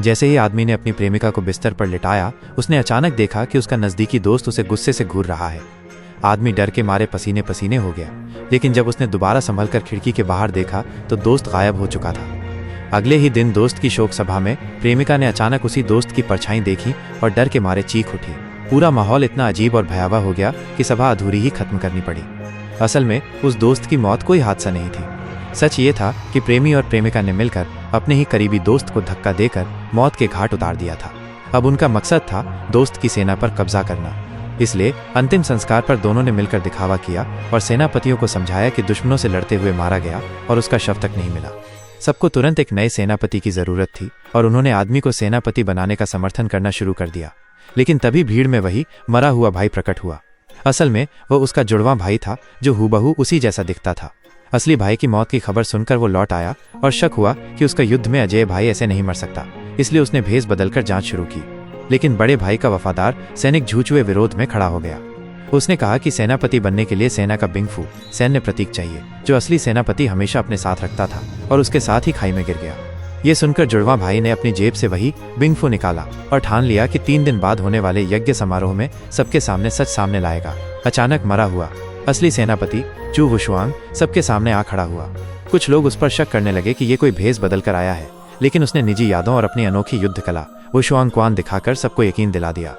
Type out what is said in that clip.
जैसे ही आदमी ने अपनी प्रेमिका को बिस्तर पर लिटाया, उसने अचानक देखा कि उसका नज़दीकी दोस्त उसे गुस्से से घूर रहा है। आदमी डर के मारे पसीने पसीने हो गया, लेकिन जब उसने दोबारा संभलकर खिड़की के बाहर देखा तो दोस्त गायब हो चुका था। अगले ही दिन दोस्त की शोक सभा में प्रेमिका ने अचानक उसी दोस्त की परछाई देखी और डर के मारे चीख उठी। पूरा माहौल इतना अजीब और भयावह हो गया कि सभा अधूरी ही खत्म करनी पड़ी। असल में उस दोस्त की मौत कोई हादसा नहीं थी। सच ये था कि प्रेमी और प्रेमिका ने मिलकर अपने ही करीबी दोस्त को धक्का देकर मौत के घाट उतार दिया था। अब उनका मकसद था दोस्त की सेना पर कब्जा करना। इसलिए अंतिम संस्कार पर दोनों ने मिलकर दिखावा किया और सेनापतियों को समझाया कि दुश्मनों से लड़ते हुए मारा गया और उसका शव तक नहीं मिला। सबको तुरंत एक नए सेनापति की जरूरत थी और उन्होंने आदमी को सेनापति बनाने का समर्थन करना शुरू कर दिया। लेकिन तभी भीड़ में वही मरा हुआ भाई प्रकट हुआ। असल में वह उसका जुड़वां भाई था जो हूबहू उसी जैसा दिखता था। असली भाई की मौत की खबर सुनकर वो लौट आया और शक हुआ कि उसका युद्ध में अजय भाई ऐसे नहीं मर सकता, इसलिए उसने भेष बदलकर जांच शुरू की। लेकिन बड़े भाई का वफादार सैनिक झूठे विरोध में खड़ा हो गया। उसने कहा कि सेनापति बनने के लिए सेना का बिंगफू सैन्य प्रतीक चाहिए, जो असली सेनापति हमेशा अपने साथ रखता था, और उसके साथ ही खाई में गिर गया। ये सुनकर जुड़वां भाई ने अपनी जेब से वही बिंगफू निकाला और ठान लिया कि 3 दिन बाद होने वाले यज्ञ समारोह में सबके सामने सच सामने लाएगा। अचानक मरा हुआ असली सेनापति चू वुशुआंग सबके सामने आ खड़ा हुआ। कुछ लोग उस पर शक करने लगे कि ये कोई भेष बदल कर आया है, लेकिन उसने निजी यादों और अपनी अनोखी युद्ध कला वुशुआंग क्वान दिखाकर सबको यकीन दिला दिया।